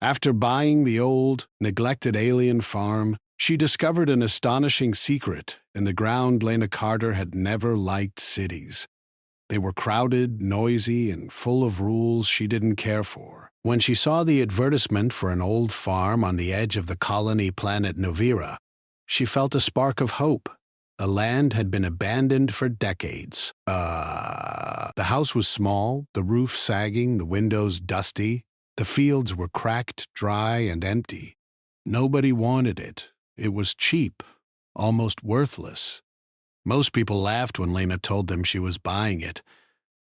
After buying the old, neglected alien farm, she discovered an astonishing secret. In the ground, Lena Carter had never liked cities. They were crowded, noisy, and full of rules she didn't care for. When she saw the advertisement for an old farm on the edge of the colony planet Novira, she felt a spark of hope. The land had been abandoned for decades. The house was small, the roof sagging, the windows dusty. The fields were cracked, dry, and empty. Nobody wanted it. It was cheap, almost worthless. Most people laughed when Lena told them she was buying it.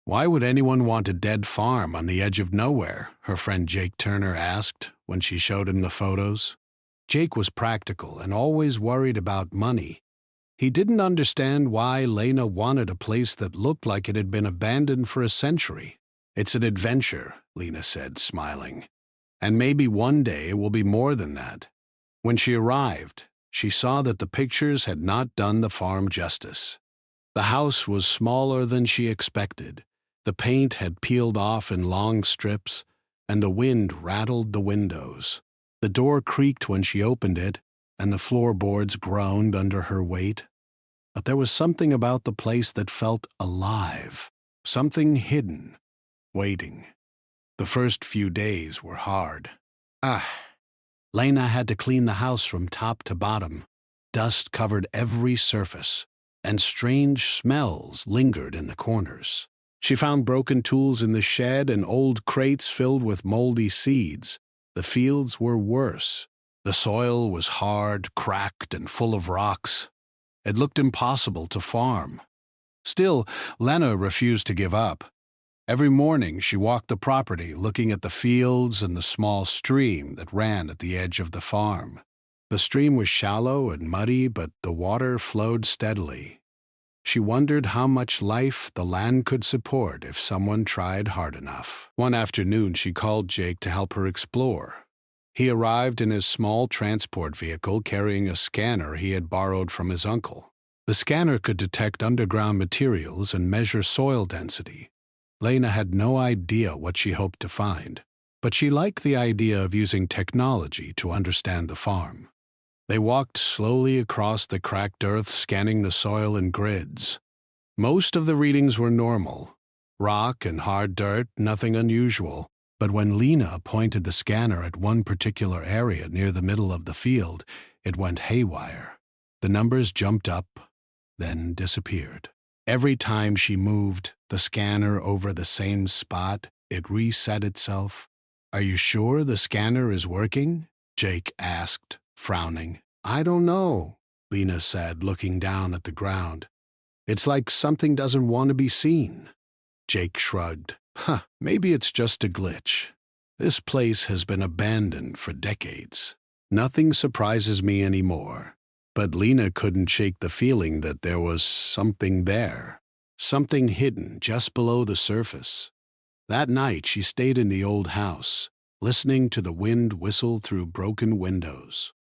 Why would anyone want a dead farm on the edge of nowhere? Her friend Jake Turner asked when she showed him the photos. Jake was practical and always worried about money. He didn't understand why Lena wanted a place that looked like it had been abandoned for a century. "It's an adventure," Lena said, smiling. "And maybe one day it will be more than that." When she arrived, she saw that the pictures had not done the farm justice. The house was smaller than she expected. The paint had peeled off in long strips, and the wind rattled the windows. The door creaked when she opened it, and the floorboards groaned under her weight. But there was something about the place that felt alive, something hidden, waiting. The first few days were hard. Lena had to clean the house from top to bottom. Dust covered every surface, and strange smells lingered in the corners. She found broken tools in the shed and old crates filled with moldy seeds. The fields were worse. The soil was hard, cracked, and full of rocks. It looked impossible to farm. Still, Lena refused to give up. Every morning she walked the property, looking at the fields and the small stream that ran at the edge of the farm. The stream was shallow and muddy, but the water flowed steadily. She wondered how much life the land could support if someone tried hard enough. One afternoon she called Jake to help her explore. He arrived in his small transport vehicle carrying a scanner he had borrowed from his uncle. The scanner could detect underground materials and measure soil density. Lena had no idea what she hoped to find, but she liked the idea of using technology to understand the farm. They walked slowly across the cracked earth, scanning the soil in grids. Most of the readings were normal. Rock and hard dirt, nothing unusual. But when Lena pointed the scanner at one particular area near the middle of the field, it went haywire. The numbers jumped up, then disappeared. Every time she moved the scanner over the same spot, it reset itself. "Are you sure the scanner is working?" Jake asked, frowning. "I don't know," Lena said, looking down at the ground. "It's like something doesn't want to be seen." Jake shrugged. Maybe it's just a glitch. This place has been abandoned for decades. Nothing surprises me anymore." But Lena couldn't shake the feeling that there was something there, something hidden just below the surface. That night she stayed in the old house, listening to the wind whistle through broken windows.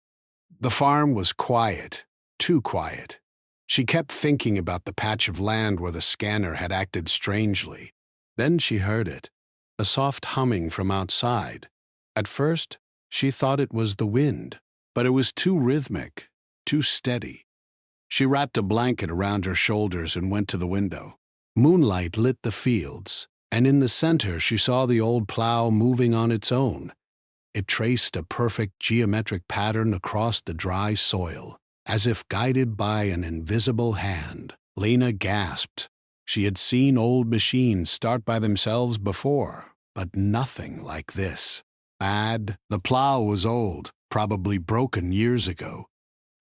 The farm was quiet, too quiet. She kept thinking about the patch of land where the scanner had acted strangely. Then she heard it, a soft humming from outside. At first, she thought it was the wind, but it was too rhythmic, too steady. She wrapped a blanket around her shoulders and went to the window. Moonlight lit the fields, and in the center she saw the old plow moving on its own. It traced a perfect geometric pattern across the dry soil, as if guided by an invisible hand. Lena gasped. She had seen old machines start by themselves before, but nothing like this. The plow was old, probably broken years ago.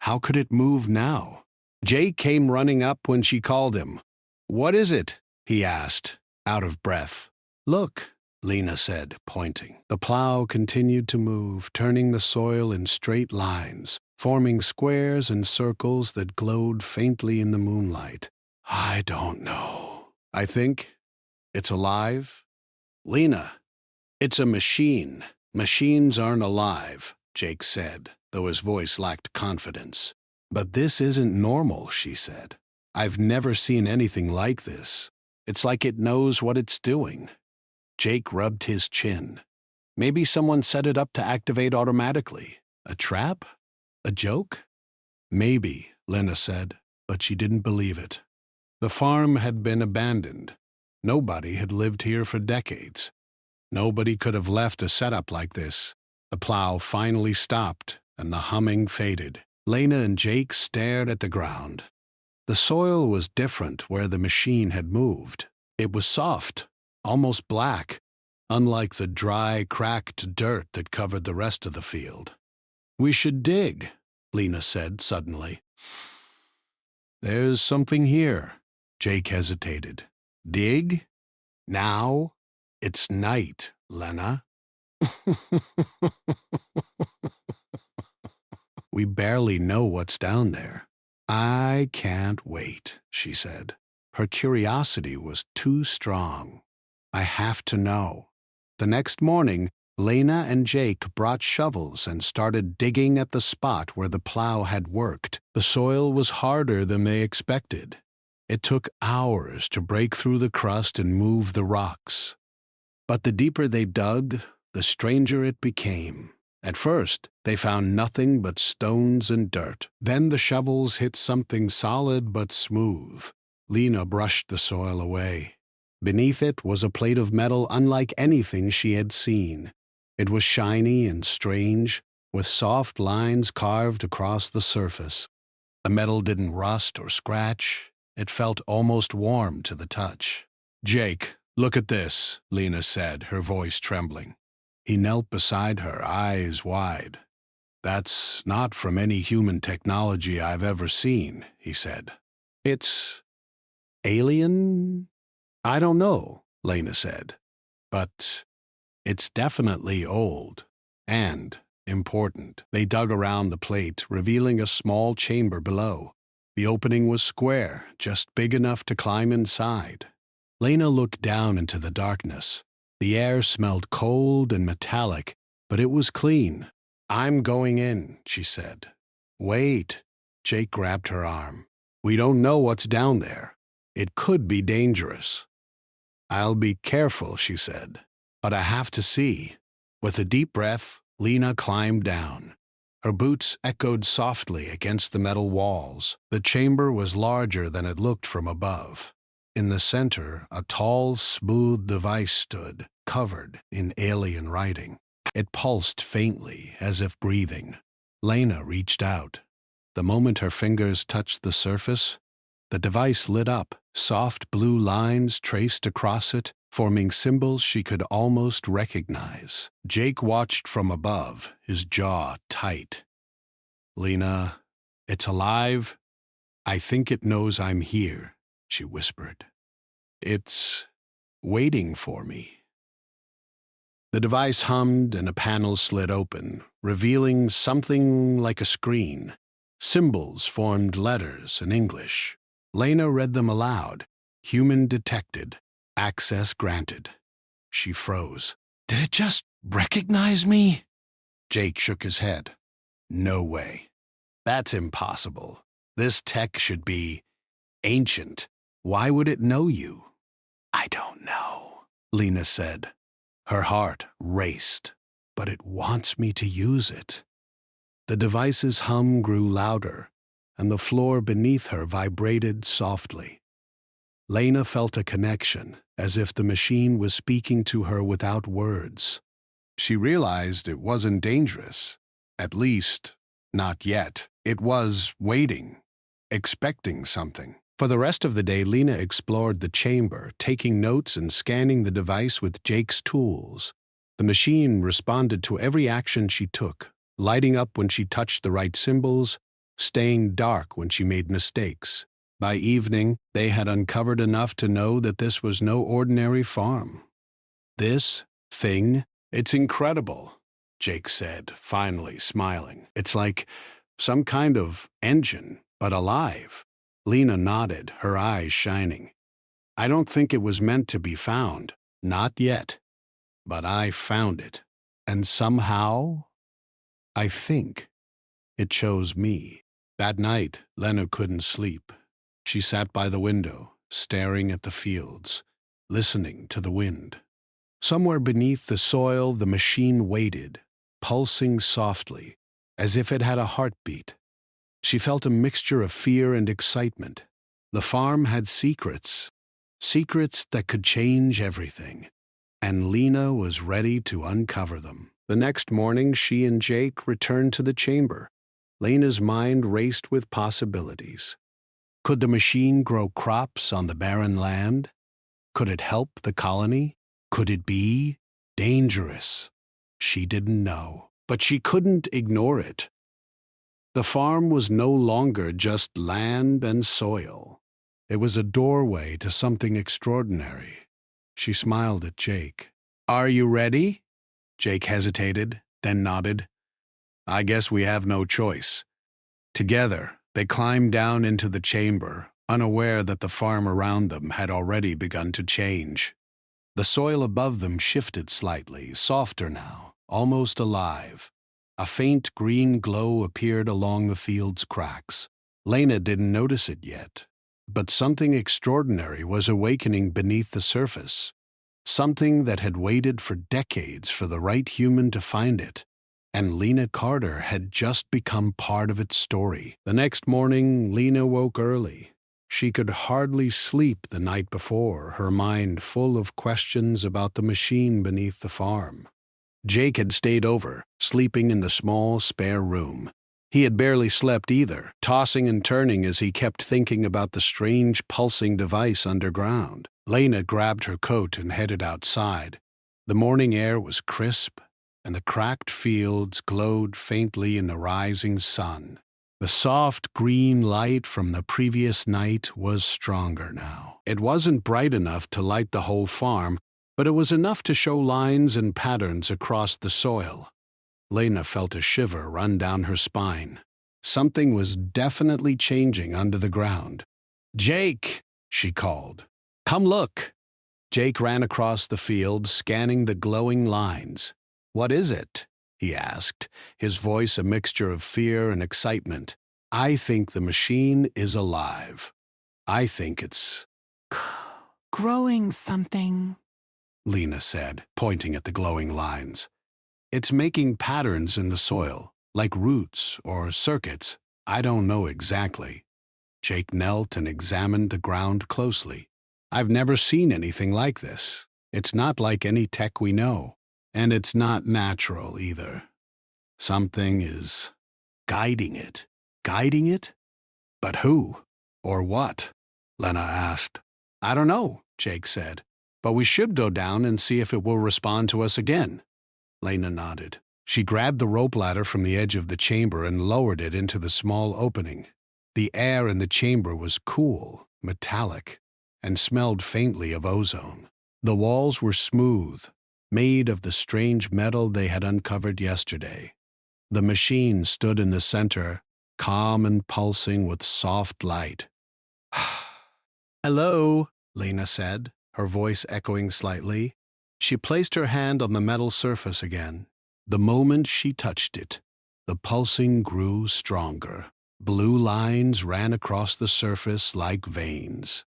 How could it move now? Jake came running up when she called him. "What is it?" he asked, out of breath. "Look," Lena said, pointing. The plow continued to move, turning the soil in straight lines, forming squares and circles that glowed faintly in the moonlight. "I don't know. I think it's alive." "Lena, it's a machine. Machines aren't alive," Jake said, though his voice lacked confidence. "But this isn't normal," she said. "I've never seen anything like this. It's like it knows what it's doing." Jake rubbed his chin. Maybe someone set it up to activate automatically. A trap? A joke? Maybe, Lena said, but she didn't believe it. The farm had been abandoned. Nobody had lived here for decades. Nobody could have left a setup like this. The plow finally stopped, and the humming faded. Lena and Jake stared at the ground. The soil was different where the machine had moved. It was soft, almost black, unlike the dry, cracked dirt that covered the rest of the field. "We should dig," Lena said suddenly. "There's something here." Jake hesitated. "Dig? Now? It's night, Lena." "We barely know what's down there." "I can't wait," she said. Her curiosity was too strong. "I have to know." The next morning, Lena and Jake brought shovels and started digging at the spot where the plow had worked. The soil was harder than they expected. It took hours to break through the crust and move the rocks. But the deeper they dug, the stranger it became. At first, they found nothing but stones and dirt. Then the shovels hit something solid but smooth. Lena brushed the soil away. Beneath it was a plate of metal unlike anything she had seen. It was shiny and strange, with soft lines carved across the surface. The metal didn't rust or scratch. It felt almost warm to the touch. "Jake, look at this," Lena said, her voice trembling. He knelt beside her, eyes wide. "That's not from any human technology I've ever seen," he said. "It's alien? I don't know," Lena said. "But it's definitely old and important." They dug around the plate, revealing a small chamber below. The opening was square, just big enough to climb inside. Lena looked down into the darkness. The air smelled cold and metallic, but it was clean. "I'm going in," she said. "Wait." Jake grabbed her arm. "We don't know what's down there. It could be dangerous." "I'll be careful," she said. "But I have to see." With a deep breath, Lena climbed down. Her boots echoed softly against the metal walls. The chamber was larger than it looked from above. In the center, a tall, smooth device stood, covered in alien writing. It pulsed faintly, as if breathing. Lena reached out. The moment her fingers touched the surface, the device lit up. Soft blue lines traced across it, forming symbols she could almost recognize. Jake watched from above, his jaw tight. "Lena, it's alive. I think it knows I'm here," she whispered. "It's waiting for me." The device hummed and a panel slid open, revealing something like a screen. Symbols formed letters in English. Lena read them aloud. "Human detected. Access granted." She froze. "Did it just recognize me?" Jake shook his head. "No way. That's impossible. This tech should be ancient. Why would it know you?" "I don't know," Lena said. Her heart raced. "But it wants me to use it." The device's hum grew louder, and the floor beneath her vibrated softly. Lena felt a connection, as if the machine was speaking to her without words. She realized it wasn't dangerous. At least, not yet. It was waiting, expecting something. For the rest of the day, Lena explored the chamber, taking notes and scanning the device with Jake's tools. The machine responded to every action she took, lighting up when she touched the right symbols, staying dark when she made mistakes. By evening, they had uncovered enough to know that this was no ordinary farm. "This thing, it's incredible," Jake said, finally smiling. "It's like some kind of engine, but alive." Lena nodded, her eyes shining. "I don't think it was meant to be found. Not yet. But I found it. And somehow, I think it chose me." That night, Lena couldn't sleep. She sat by the window, staring at the fields, listening to the wind. Somewhere beneath the soil, the machine waited, pulsing softly, as if it had a heartbeat. She felt a mixture of fear and excitement. The farm had secrets, secrets that could change everything, and Lena was ready to uncover them. The next morning, she and Jake returned to the chamber. Lena's mind raced with possibilities. Could the machine grow crops on the barren land? Could it help the colony? Could it be dangerous? She didn't know, but she couldn't ignore it. The farm was no longer just land and soil. It was a doorway to something extraordinary. She smiled at Jake. "Are you ready?" Jake hesitated, then nodded. "I guess we have no choice." Together, they climbed down into the chamber, unaware that the farm around them had already begun to change. The soil above them shifted slightly, softer now, almost alive. A faint green glow appeared along the field's cracks. Lena didn't notice it yet, but something extraordinary was awakening beneath the surface. Something that had waited for decades for the right human to find it. And Lena Carter had just become part of its story. The next morning, Lena woke early. She could hardly sleep the night before, her mind full of questions about the machine beneath the farm. Jake had stayed over, sleeping in the small, spare room. He had barely slept either, tossing and turning as he kept thinking about the strange pulsing device underground. Lena grabbed her coat and headed outside. The morning air was crisp, and the cracked fields glowed faintly in the rising sun. The soft green light from the previous night was stronger now. It wasn't bright enough to light the whole farm, but it was enough to show lines and patterns across the soil. Lena felt a shiver run down her spine. Something was definitely changing under the ground. "Jake!" she called. "Come look!" Jake ran across the field, scanning the glowing lines. "What is it?" he asked, his voice a mixture of fear and excitement. "I think the machine is alive. I think it's growing something," Lena said, pointing at the glowing lines. "It's making patterns in the soil, like roots or circuits. I don't know exactly." Jake knelt and examined the ground closely. "I've never seen anything like this. It's not like any tech we know. And it's not natural either. Something is guiding it. Guiding it? But who? Or what?" Lena asked. "I don't know," Jake said. "But we should go down and see if it will respond to us again." Lena nodded. She grabbed the rope ladder from the edge of the chamber and lowered it into the small opening. The air in the chamber was cool, metallic, and smelled faintly of ozone. The walls were smooth, made of the strange metal they had uncovered yesterday. The machine stood in the center, calm and pulsing with soft light. "Hello," Lena said, her voice echoing slightly. She placed her hand on the metal surface again. The moment she touched it, the pulsing grew stronger. Blue lines ran across the surface like veins.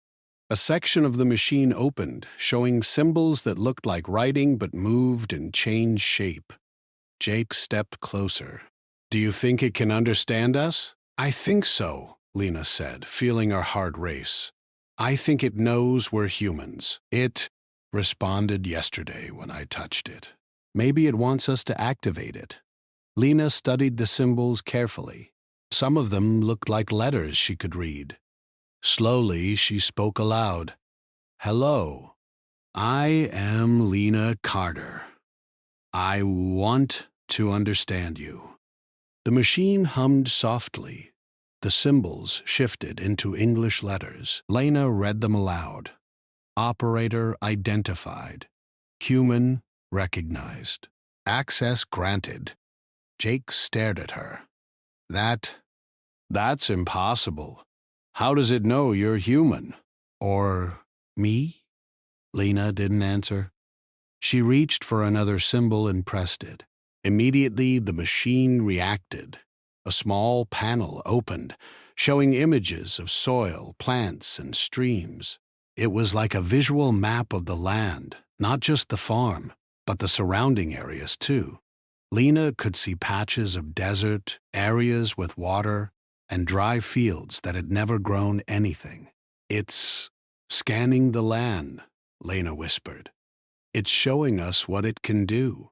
A section of the machine opened, showing symbols that looked like writing but moved and changed shape. Jake stepped closer. "Do you think it can understand us?" "I think so," Lena said, feeling her heart race. "I think it knows we're humans. It responded yesterday when I touched it. Maybe it wants us to activate it." Lena studied the symbols carefully. Some of them looked like letters she could read. Slowly, she spoke aloud. "Hello, I am Lena Carter. I want to understand you." The machine hummed softly. The symbols shifted into English letters. Lena read them aloud. Operator identified. Human recognized. Access granted. Jake stared at her. That's impossible. How does it know you're human? Or me?" Lena didn't answer. She reached for another symbol and pressed it. Immediately, the machine reacted. A small panel opened, showing images of soil, plants, and streams. It was like a visual map of the land, Not just the farm, but the surrounding areas too. Lena could see patches of desert, areas with water, and dry fields that had never grown anything. "It's scanning the land," Lena whispered. "It's showing us what it can do."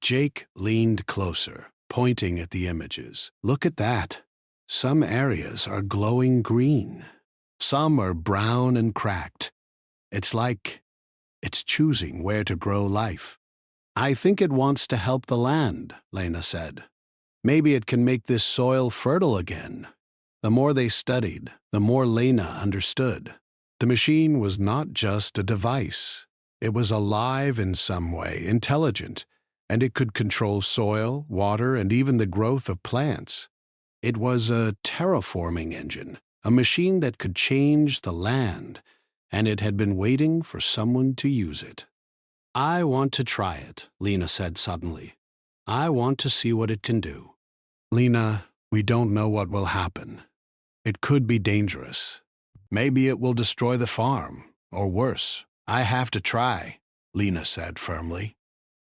Jake leaned closer, pointing at the images. "Look at that. Some areas are glowing green. Some are brown and cracked. It's like it's choosing where to grow life." "I think it wants to help the land," Lena said. "Maybe it can make this soil fertile again." The more they studied, the more Lena understood. The machine was not just a device. It was alive in some way, intelligent, and it could control soil, water, and even the growth of plants. It was a terraforming engine, a machine that could change the land, and it had been waiting for someone to use it. "I want to try it," Lena said suddenly. "I want to see what it can do." "Lena, we don't know what will happen. It could be dangerous. Maybe it will destroy the farm, or worse." "I have to try," Lena said firmly.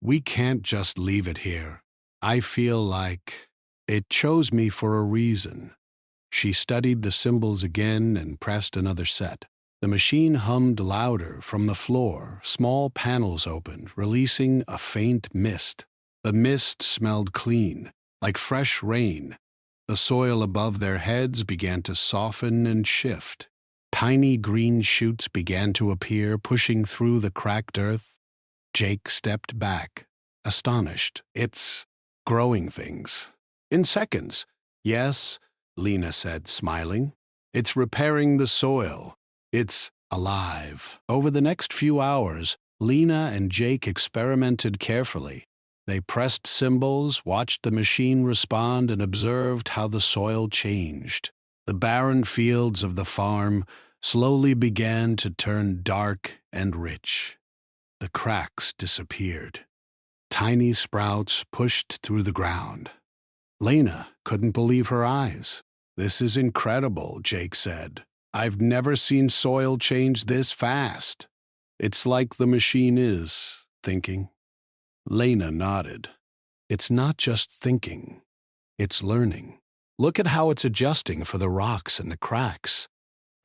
"We can't just leave it here. I feel like it chose me for a reason." She studied the symbols again and pressed another set. The machine hummed louder from the floor. Small panels opened, releasing a faint mist. The mist smelled clean, like fresh rain. The soil above their heads began to soften and shift. Tiny green shoots began to appear, pushing through the cracked earth. Jake stepped back, astonished. "It's growing things. In seconds." "Yes," Lena said, smiling. "It's repairing the soil. It's alive." Over the next few hours, Lena and Jake experimented carefully. They pressed symbols, watched the machine respond, and observed how the soil changed. The barren fields of the farm slowly began to turn dark and rich. The cracks disappeared. Tiny sprouts pushed through the ground. Lena couldn't believe her eyes. "This is incredible," Jake said. "I've never seen soil change this fast." "It's like the machine is thinking." Lena nodded. "It's not just thinking, it's learning. Look at how it's adjusting for the rocks and the cracks.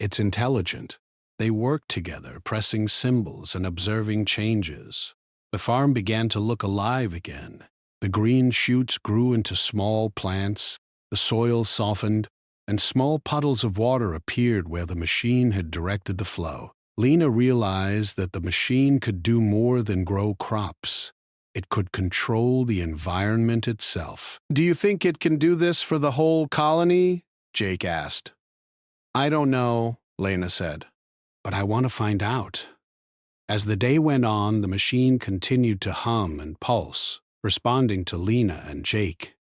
It's intelligent." They worked together, pressing symbols and observing changes. The farm began to look alive again. The green shoots grew into small plants, the soil softened, and small puddles of water appeared where the machine had directed the flow. Lena realized that the machine could do more than grow crops. It could control the environment itself. "Do you think it can do this for the whole colony?" Jake asked. "I don't know," Lena said, "but I want to find out." As the day went on, the machine continued to hum and pulse, responding to Lena and Jake.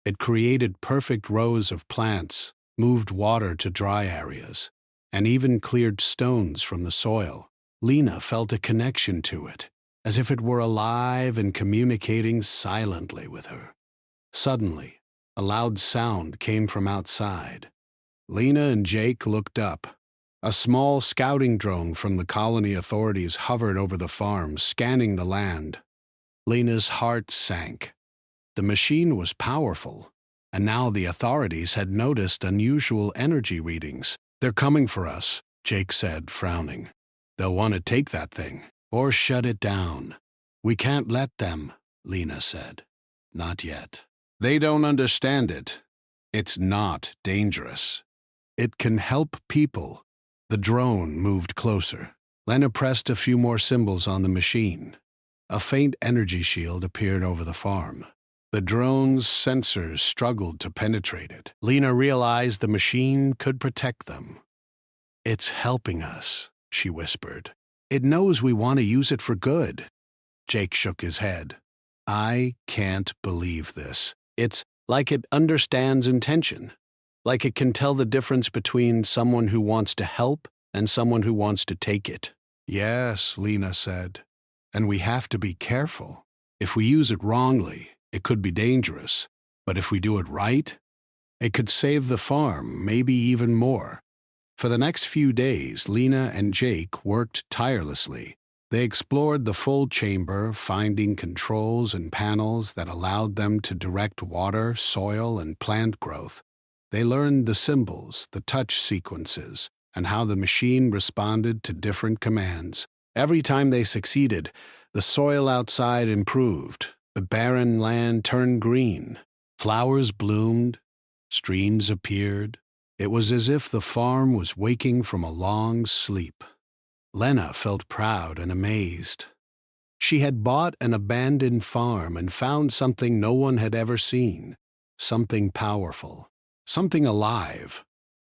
It created perfect rows of plants, moved water to dry areas, and even cleared stones from the soil. Lena felt a connection to it, as if it were alive and communicating silently with her. Suddenly, a loud sound came from outside. Lena and Jake looked up. A small scouting drone from the colony authorities hovered over the farm, scanning the land. Lena's heart sank. The machine was powerful, and now the authorities had noticed unusual energy readings. "They're coming for us," Jake said, frowning. "They'll want to take that thing, or shut it down." "We can't let them," Lena said. "Not yet. They don't understand it. It's not dangerous. It can help people." The drone moved closer. Lena pressed a few more symbols on the machine. A faint energy shield appeared over the farm. The drone's sensors struggled to penetrate it. Lena realized the machine could protect them. "It's helping us," she whispered. "It knows we want to use it for good." Jake shook his head. "I can't believe this. It's like it understands intention. Like it can tell the difference between someone who wants to help and someone who wants to take it." "Yes," Lena said, "and we have to be careful. If we use it wrongly, it could be dangerous. But if we do it right, it could save the farm, maybe even more." For the next few days, Lena and Jake worked tirelessly. They explored the full chamber, finding controls and panels that allowed them to direct water, soil, and plant growth. They learned the symbols, the touch sequences, and how the machine responded to different commands. Every time they succeeded, the soil outside improved. The barren land turned green. Flowers bloomed. Streams appeared. It was as if the farm was waking from a long sleep. Lena felt proud and amazed. She had bought an abandoned farm and found something no one had ever seen, something powerful, something alive.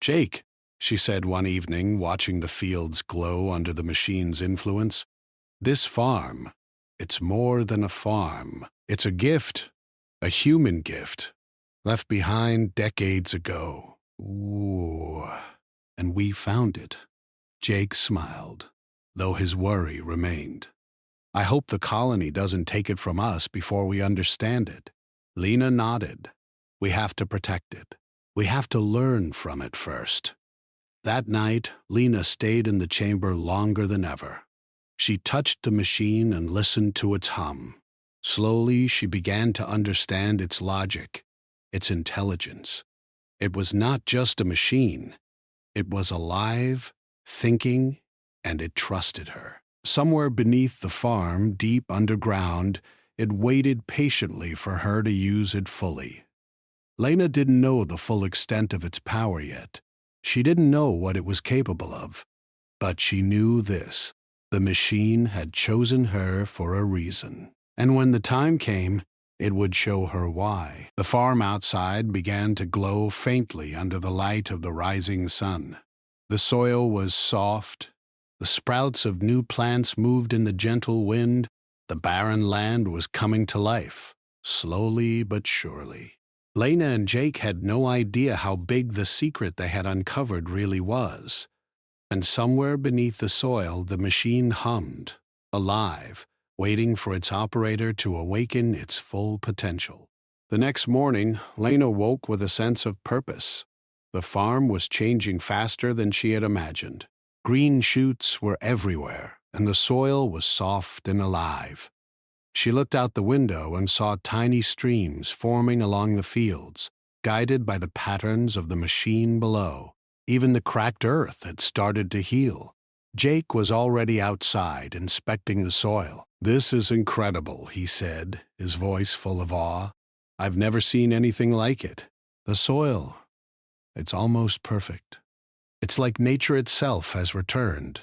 "Jake," she said one evening, watching the fields glow under the machine's influence, "this farm, it's more than a farm. It's a gift, a human gift, left behind decades ago. Ooh, and we found it." Jake smiled, though his worry remained. "I hope the colony doesn't take it from us before we understand it." Lena nodded. "We have to protect it. We have to learn from it first." That night, Lena stayed in the chamber longer than ever. She touched the machine and listened to its hum. Slowly, she began to understand its logic, its intelligence. It was not just a machine. It was alive, thinking, and it trusted her. Somewhere beneath the farm, deep underground, it waited patiently for her to use it fully. Lena didn't know the full extent of its power yet. She didn't know what it was capable of. But she knew this: the machine had chosen her for a reason. And when the time came, it would show her why. The farm outside began to glow faintly under the light of the rising sun. The soil was soft. The sprouts of new plants moved in the gentle wind. The barren land was coming to life, slowly but surely. Lena and Jake had no idea how big the secret they had uncovered really was. And somewhere beneath the soil, the machine hummed, alive, waiting for its operator to awaken its full potential. The next morning, Lena woke with a sense of purpose. The farm was changing faster than she had imagined. Green shoots were everywhere, and the soil was soft and alive. She looked out the window and saw tiny streams forming along the fields, guided by the patterns of the machine below. Even the cracked earth had started to heal. Jake was already outside, inspecting the soil. "This is incredible," he said, his voice full of awe. "I've never seen anything like it. The soil, it's almost perfect. It's like nature itself has returned."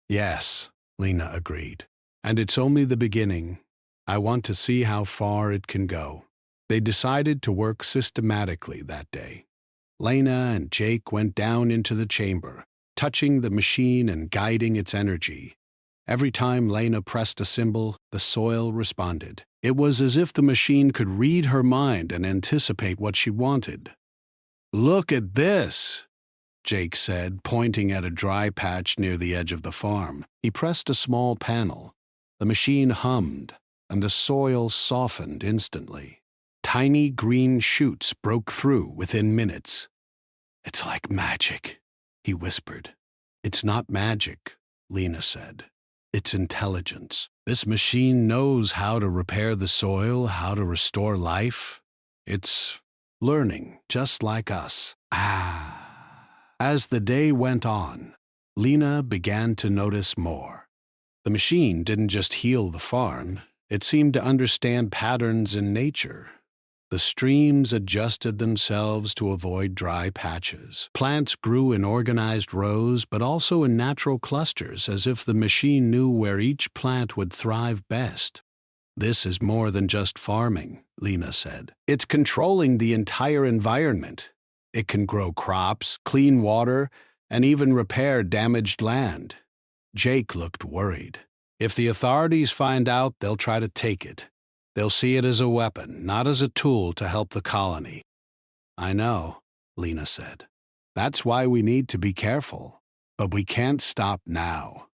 "Yes," Lena agreed. "And it's only the beginning. I want to see how far it can go." They decided to work systematically that day. Lena and Jake went down into the chamber, touching the machine and guiding its energy. Every time Lena pressed a symbol, the soil responded. It was as if the machine could read her mind and anticipate what she wanted. "Look at this," Jake said, pointing at a dry patch near the edge of the farm. He pressed a small panel. The machine hummed, and the soil softened instantly. Tiny green shoots broke through within minutes. "It's like magic," he whispered. "It's not magic," Lena said. "It's intelligence. This machine knows how to repair the soil, how to restore life. It's learning, just like us." As the day went on, Lena began to notice more. The machine didn't just heal the farm. It seemed to understand patterns in nature. The streams adjusted themselves to avoid dry patches. Plants grew in organized rows, but also in natural clusters, as if the machine knew where each plant would thrive best. "This is more than just farming," Lena said. "It's controlling the entire environment. It can grow crops, clean water, and even repair damaged land." Jake looked worried. "If the authorities find out, they'll try to take it. They'll see it as a weapon, not as a tool to help the colony." "I know," Lena said. "That's why we need to be careful. But we can't stop now.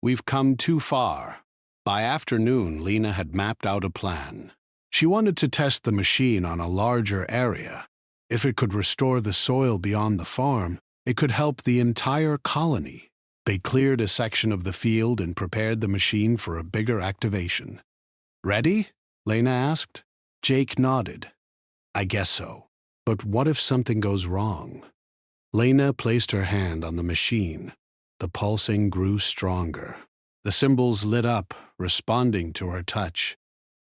We've come too far." By afternoon, Lena had mapped out a plan. She wanted to test the machine on a larger area. If it could restore the soil beyond the farm, it could help the entire colony. They cleared a section of the field and prepared the machine for a bigger activation. "Ready?" Lena asked. Jake nodded. "I guess so. But what if something goes wrong?" Lena placed her hand on the machine. The pulsing grew stronger. The symbols lit up, responding to her touch.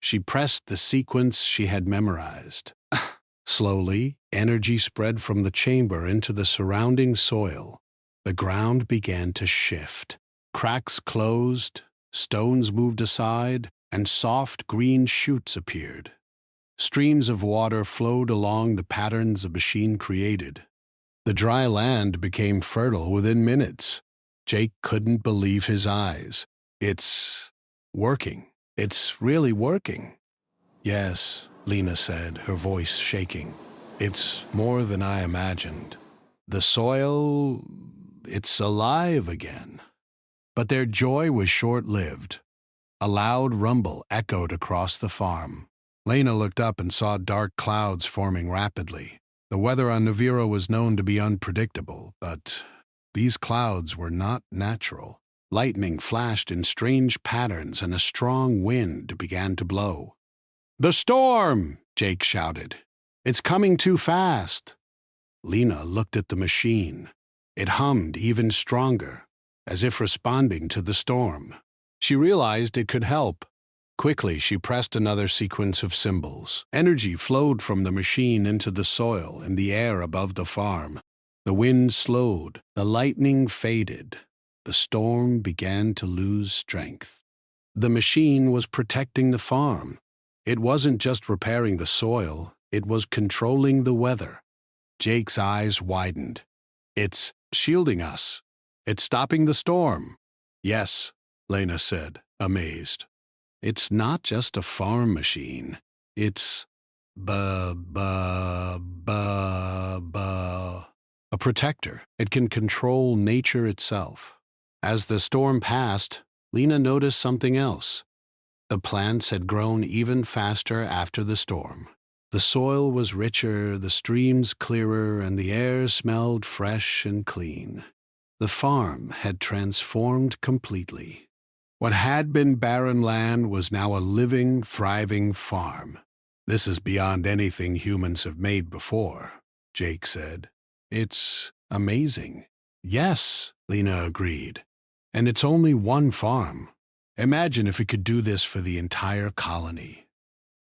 She pressed the sequence she had memorized. Slowly, energy spread from the chamber into the surrounding soil. The ground began to shift. Cracks closed, stones moved aside, and soft green shoots appeared. Streams of water flowed along the patterns the machine created. The dry land became fertile within minutes. Jake couldn't believe his eyes. "It's working. It's really working." "Yes," Lena said, her voice shaking. "It's more than I imagined. The soil, it's alive again." But their joy was short-lived. A loud rumble echoed across the farm. Lena looked up and saw dark clouds forming rapidly. The weather on Navira was known to be unpredictable, but these clouds were not natural. Lightning flashed in strange patterns and a strong wind began to blow. "The storm!" Jake shouted. "It's coming too fast." Lena looked at the machine. It hummed even stronger, as if responding to the storm. She realized it could help. Quickly, she pressed another sequence of symbols. Energy flowed from the machine into the soil and the air above the farm. The wind slowed, the lightning faded. The storm began to lose strength. The machine was protecting the farm. It wasn't just repairing the soil, it was controlling the weather. Jake's eyes widened. "It's shielding us. It's stopping the storm." "Yes," Lena said, amazed. "It's not just a farm machine. It's a protector. It can control nature itself." As the storm passed, Lena noticed something else. The plants had grown even faster after the storm. The soil was richer, the streams clearer, and the air smelled fresh and clean. The farm had transformed completely. What had been barren land was now a living, thriving farm. "This is beyond anything humans have made before," Jake said. "It's amazing." "Yes," Lena agreed. "And it's only one farm. Imagine if we could do this for the entire colony,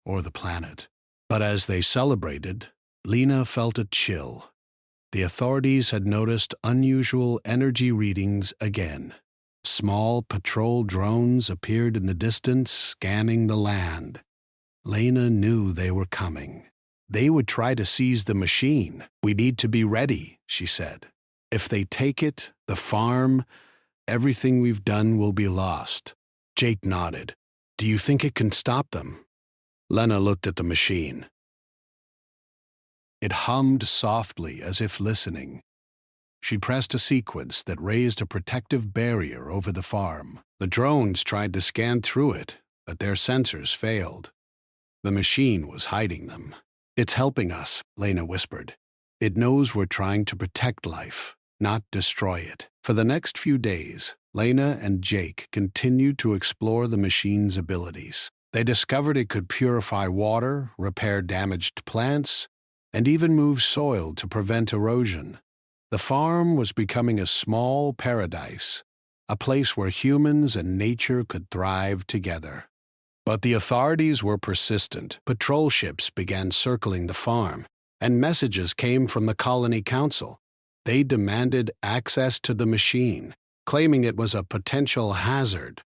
or the planet." But as they celebrated, Lena felt a chill. The authorities had noticed unusual energy readings again. Small patrol drones appeared in the distance, scanning the land. Lena knew they were coming. They would try to seize the machine. "We need to be ready," she said. "If they take it, the farm, everything we've done will be lost." Jake nodded. "Do you think it can stop them?" Lena looked at the machine. It hummed softly, as if listening. She pressed a sequence that raised a protective barrier over the farm. The drones tried to scan through it, but their sensors failed. The machine was hiding them. "It's helping us," Lena whispered. "It knows we're trying to protect life, not destroy it." For the next few days, Lena and Jake continued to explore the machine's abilities. They discovered it could purify water, repair damaged plants, and even move soil to prevent erosion. The farm was becoming a small paradise, a place where humans and nature could thrive together. But the authorities were persistent. Patrol ships began circling the farm, and messages came from the colony council. They demanded access to the machine, claiming it was a potential hazard.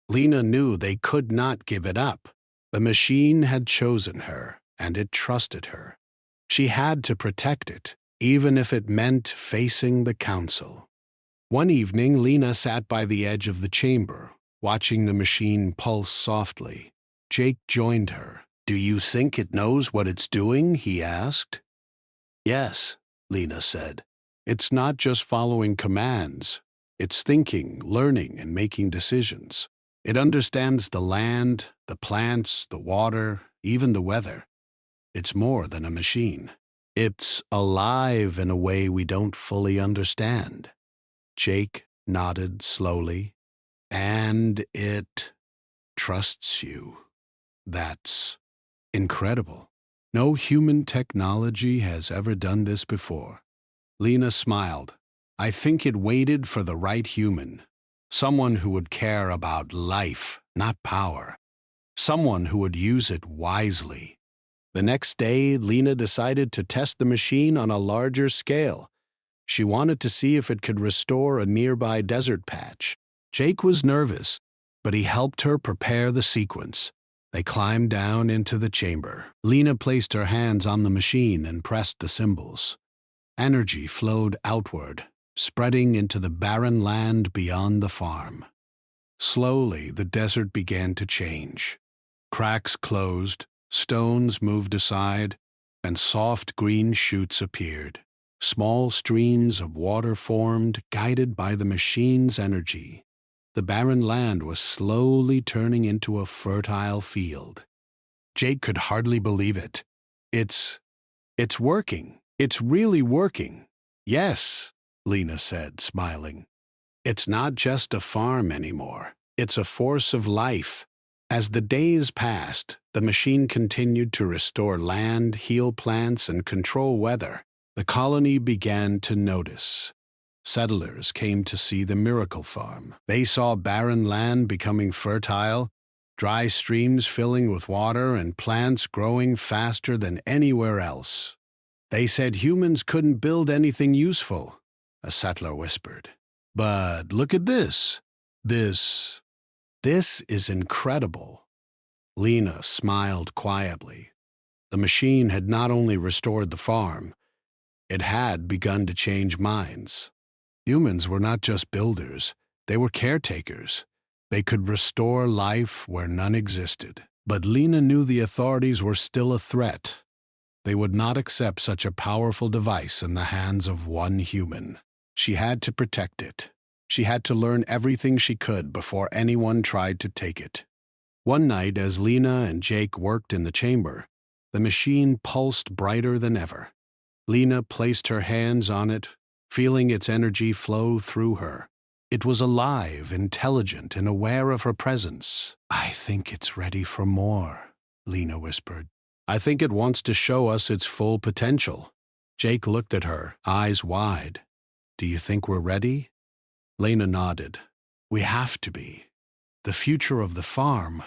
Lena knew they could not give it up. The machine had chosen her, and it trusted her. She had to protect it, even if it meant facing the council. One evening, Lena sat by the edge of the chamber, watching the machine pulse softly. Jake joined her. "Do you think it knows what it's doing?" he asked. "Yes," Lena said. "It's not just following commands. It's thinking, learning, and making decisions. It understands the land, the plants, the water, even the weather. It's more than a machine. It's alive in a way we don't fully understand." Jake nodded slowly. And it trusts you. That's incredible. No human technology has ever done this before. Lena smiled. I think it waited for the right human. Someone who would care about life, not power. Someone who would use it wisely. The next day, Lena decided to test the machine on a larger scale. She wanted to see if it could restore a nearby desert patch. Jake was nervous, but he helped her prepare the sequence. They climbed down into the chamber. Lena placed her hands on the machine and pressed the symbols. Energy flowed outward, spreading into the barren land beyond the farm. Slowly, the desert began to change. Cracks closed, stones moved aside, and soft green shoots appeared. Small streams of water formed, guided by the machine's energy. The barren land was slowly turning into a fertile field. Jake could hardly believe it. It's working. It's really working. Yes, Lena said, smiling. It's not just a farm anymore. It's a force of life. As the days passed, the machine continued to restore land, heal plants, and control weather. The colony began to notice. Settlers came to see the miracle farm. They saw barren land becoming fertile, dry streams filling with water, and plants growing faster than anywhere else. They said humans couldn't build anything useful, a settler whispered. But look at this. This is incredible. Lena smiled quietly. The machine had not only restored the farm, it had begun to change minds. Humans were not just builders, they were caretakers. They could restore life where none existed. But Lena knew the authorities were still a threat. They would not accept such a powerful device in the hands of one human. She had to protect it. She had to learn everything she could before anyone tried to take it. One night, as Lena and Jake worked in the chamber, the machine pulsed brighter than ever. Lena placed her hands on it, feeling its energy flow through her. It was alive, intelligent, and aware of her presence. I think it's ready for more, Lena whispered. I think it wants to show us its full potential. Jake looked at her, eyes wide. Do you think we're ready? Lena nodded. We have to be. The future of the farm,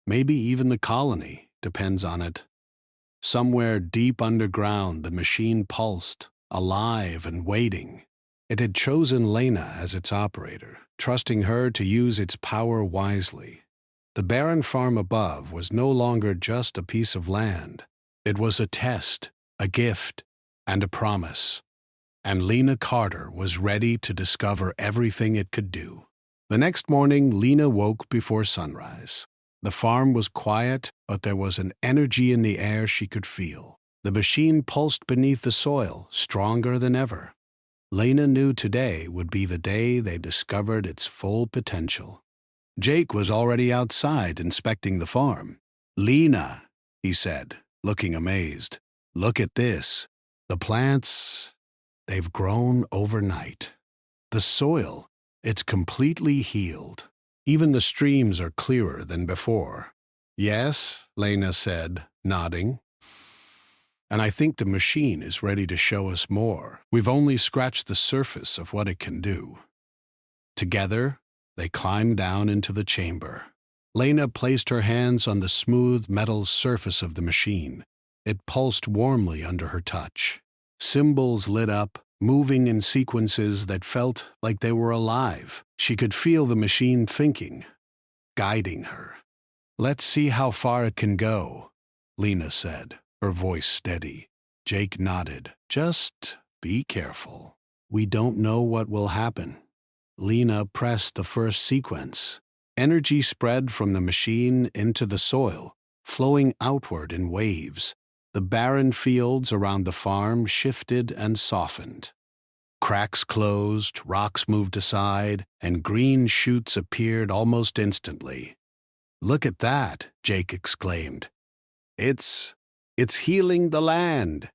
maybe even the colony, depends on it. Somewhere deep underground, the machine pulsed, alive and waiting. It had chosen Lena as its operator, trusting her to use its power wisely. The barren farm above was no longer just a piece of land. It was a test, a gift, and a promise. And Lena Carter was ready to discover everything it could do. The next morning, Lena woke before sunrise. The farm was quiet, but there was an energy in the air she could feel. The machine pulsed beneath the soil, stronger than ever. Lena knew today would be the day they discovered its full potential. Jake was already outside inspecting the farm. Lena, he said, looking amazed. Look at this. The plants, they've grown overnight. The soil, it's completely healed. Even the streams are clearer than before. Yes, Lena said, nodding. And I think the machine is ready to show us more. We've only scratched the surface of what it can do. Together, they climbed down into the chamber. Lena placed her hands on the smooth metal surface of the machine. It pulsed warmly under her touch. Symbols lit up, moving in sequences that felt like they were alive. She could feel the machine thinking, guiding her. Let's see how far it can go, Lena said, her voice steady. Jake nodded. Just be careful. We don't know what will happen. Lena pressed the first sequence. Energy spread from the machine into the soil, flowing outward in waves. The barren fields around the farm shifted and softened. Cracks closed, rocks moved aside, and green shoots appeared almost instantly. Look at that, Jake exclaimed. It's healing the land.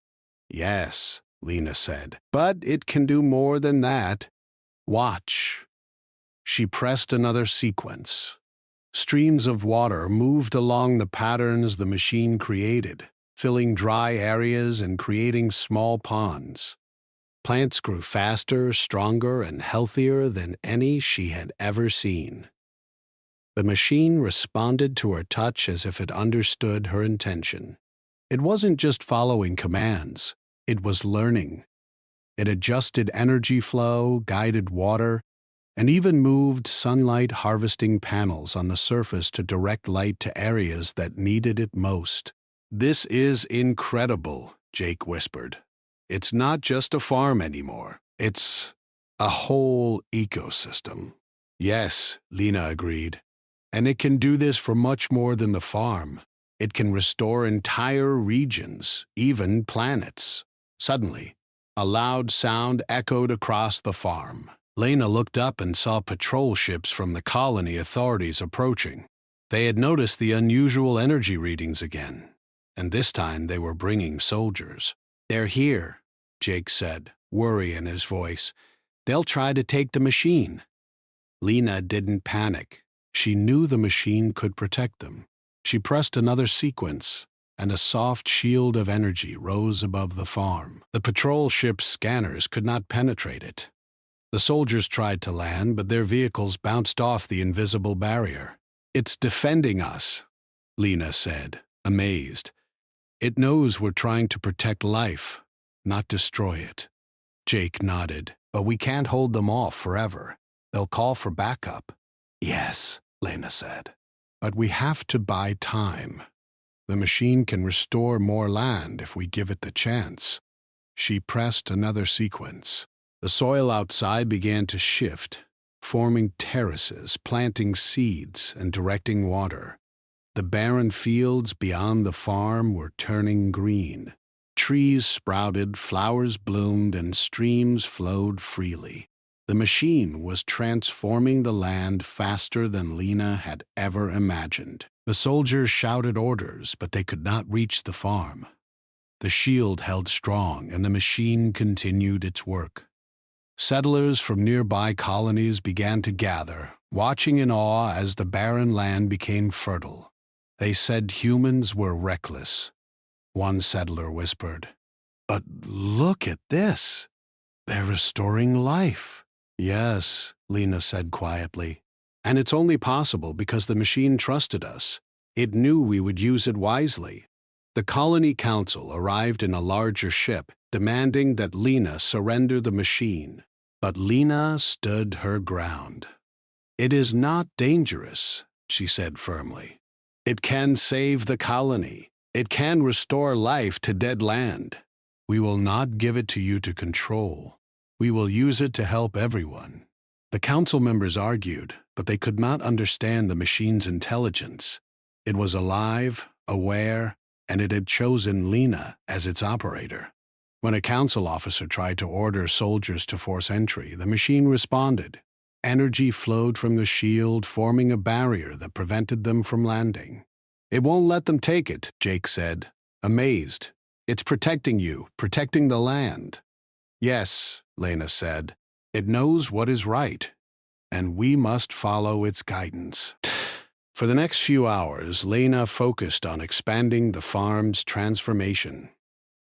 Yes, Lena said, but it can do more than that. Watch. She pressed another sequence. Streams of water moved along the patterns the machine created, filling dry areas and creating small ponds. Plants grew faster, stronger, and healthier than any she had ever seen. The machine responded to her touch as if it understood her intention. It wasn't just following commands, it was learning. It adjusted energy flow, guided water, and even moved sunlight harvesting panels on the surface to direct light to areas that needed it most. "This is incredible," Jake whispered. "It's not just a farm anymore. It's a whole ecosystem." "Yes," Lena agreed. "And it can do this for much more than the farm. It can restore entire regions, even planets." Suddenly, a loud sound echoed across the farm. Lena looked up and saw patrol ships from the colony authorities approaching. They had noticed the unusual energy readings again, and this time they were bringing soldiers. "They're here," Jake said, worry in his voice. "They'll try to take the machine." Lena didn't panic. She knew the machine could protect them. She pressed another sequence, and a soft shield of energy rose above the farm. The patrol ship's scanners could not penetrate it. The soldiers tried to land, but their vehicles bounced off the invisible barrier. "It's defending us," Lena said, amazed. "It knows we're trying to protect life, not destroy it." Jake nodded. "But we can't hold them off forever. They'll call for backup." "Yes," Lena said. "But we have to buy time. The machine can restore more land if we give it the chance." She pressed another sequence. The soil outside began to shift, forming terraces, planting seeds, and directing water. The barren fields beyond the farm were turning green. Trees sprouted, flowers bloomed, and streams flowed freely. The machine was transforming the land faster than Lena had ever imagined. The soldiers shouted orders, but they could not reach the farm. The shield held strong, and the machine continued its work. Settlers from nearby colonies began to gather, watching in awe as the barren land became fertile. They said humans were reckless. One settler whispered, "But look at this! They're restoring life." "Yes," Lena said quietly. "And it's only possible because the machine trusted us. It knew we would use it wisely." The colony council arrived in a larger ship, demanding that Lena surrender the machine. But Lena stood her ground. "It is not dangerous," she said firmly. "It can save the colony. It can restore life to dead land. We will not give it to you to control. We will use it to help everyone." The council members argued, but they could not understand the machine's intelligence. It was alive, aware, and it had chosen Lena as its operator. When a council officer tried to order soldiers to force entry, the machine responded. Energy flowed from the shield, forming a barrier that prevented them from landing. "It won't let them take it," Jake said, amazed. "It's protecting you, protecting the land." "Yes," Lena said. "It knows what is right, and we must follow its guidance." For the next few hours, Lena focused on expanding the farm's transformation.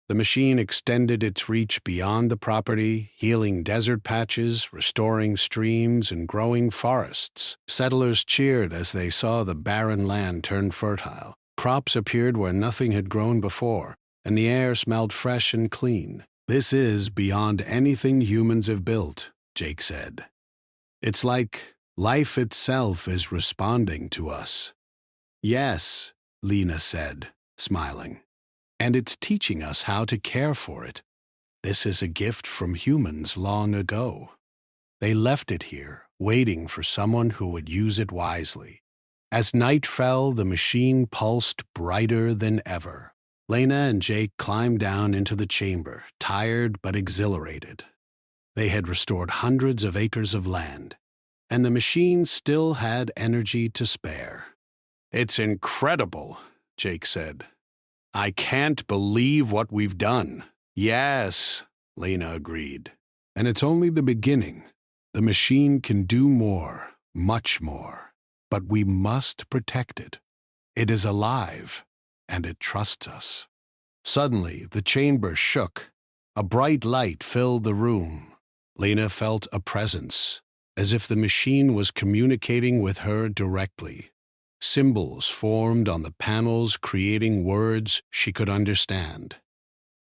The machine extended its reach beyond the property, healing desert patches, restoring streams, and growing forests. Settlers cheered as they saw the barren land turn fertile. Crops appeared where nothing had grown before, and the air smelled fresh and clean. "This is beyond anything humans have built," Jake said. "It's like life itself is responding to us." "Yes," Lena said, smiling. "And it's teaching us how to care for it. This is a gift from humans long ago. They left it here, waiting for someone who would use it wisely." As night fell, the machine pulsed brighter than ever. Lena and Jake climbed down into the chamber, tired but exhilarated. They had restored hundreds of acres of land, and the machine still had energy to spare. "It's incredible," Jake said. "I can't believe what we've done." "Yes," Lena agreed. "And it's only the beginning. The machine can do more. much more. But we must protect it. It is alive, and it trusts us. Suddenly, the chamber shook. A bright light filled the room. Lena felt a presence, as if the machine was communicating with her directly. Symbols formed on the panels, creating words she could understand.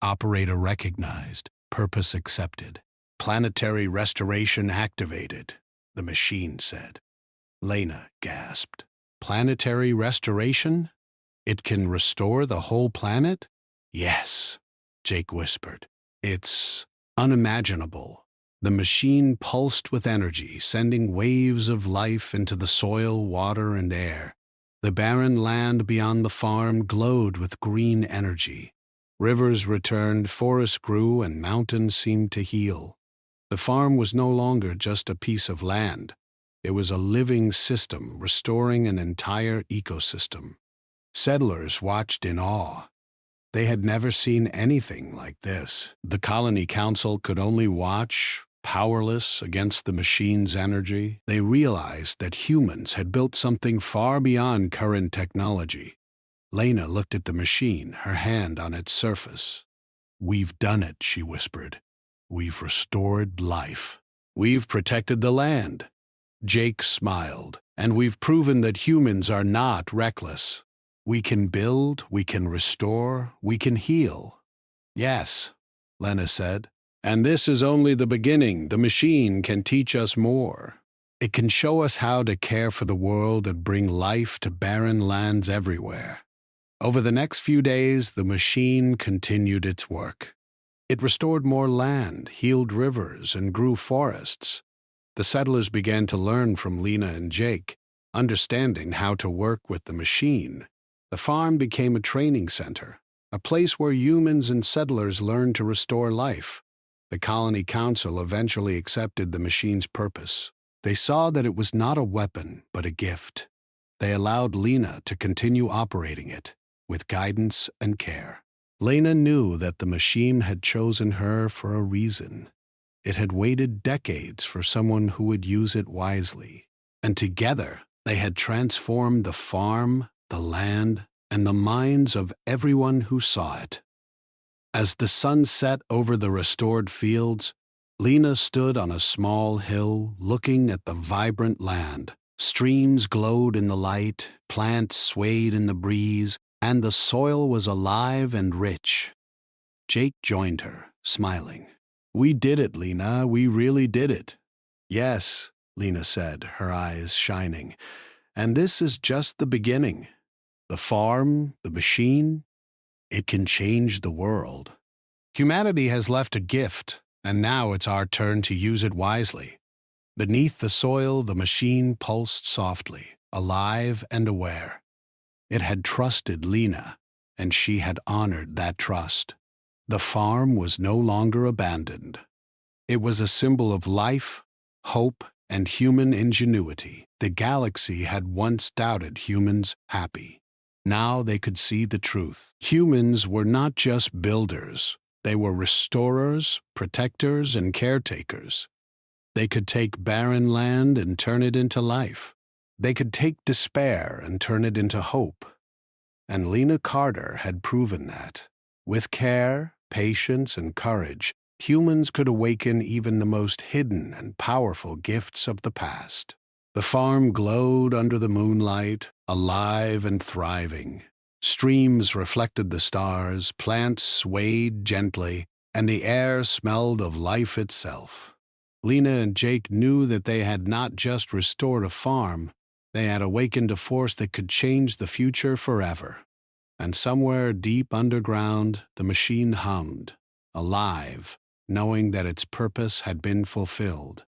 Operator recognized, purpose accepted. Planetary restoration activated, the machine said. Lena gasped. Planetary restoration? It can restore the whole planet? Yes, Jake whispered. It's unimaginable. The machine pulsed with energy, sending waves of life into the soil, water, and air. The barren land beyond the farm glowed with green energy. Rivers returned, forests grew, and mountains seemed to heal. The farm was no longer just a piece of land. It was a living system, restoring an entire ecosystem. Settlers watched in awe. They had never seen anything like this. The colony council could only watch, powerless against the machine's energy. They realized that humans had built something far beyond current technology. Lena looked at the machine, her hand on its surface. "We've done it," she whispered. "We've restored life. We've protected the land." Jake smiled. "And we've proven that humans are not reckless. We can build, we can restore, we can heal." "Yes," Lena said. "And this is only the beginning. The machine can teach us more. It can show us how to care for the world and bring life to barren lands everywhere." Over the next few days, the machine continued its work. It restored more land, healed rivers, and grew forests. The settlers began to learn from Lena and Jake, understanding how to work with the machine. The farm became a training center, a place where humans and settlers learned to restore life. The colony council eventually accepted the machine's purpose. They saw that it was not a weapon, but a gift. They allowed Lena to continue operating it, with guidance and care. Lena knew that the machine had chosen her for a reason. It had waited decades for someone who would use it wisely. And together, they had transformed the farm, the land, and the minds of everyone who saw it. As the sun set over the restored fields, Lena stood on a small hill looking at the vibrant land. Streams glowed in the light, plants swayed in the breeze, and the soil was alive and rich. Jake joined her, smiling. "We did it, Lena. We really did it." "Yes," Lena said, her eyes shining. "And this is just the beginning. The farm, the machine, it can change the world. Humanity has left a gift, and now it's our turn to use it wisely." Beneath the soil, the machine pulsed softly, alive and aware. It had trusted Lena, and she had honored that trust. The farm was no longer abandoned. It was a symbol of life, hope, and human ingenuity. The galaxy had once doubted humans happy. Now they could see the truth. Humans were not just builders. They were restorers, protectors, and caretakers. They could take barren land and turn it into life. They could take despair and turn it into hope. And Lena Carter had proven that. With care, patience, and courage, humans could awaken even the most hidden and powerful gifts of the past. The farm glowed under the moonlight, alive and thriving. Streams reflected the stars, plants swayed gently, and the air smelled of life itself. Lena and Jake knew that they had not just restored a farm, they had awakened a force that could change the future forever. And somewhere deep underground, the machine hummed, alive, knowing that its purpose had been fulfilled.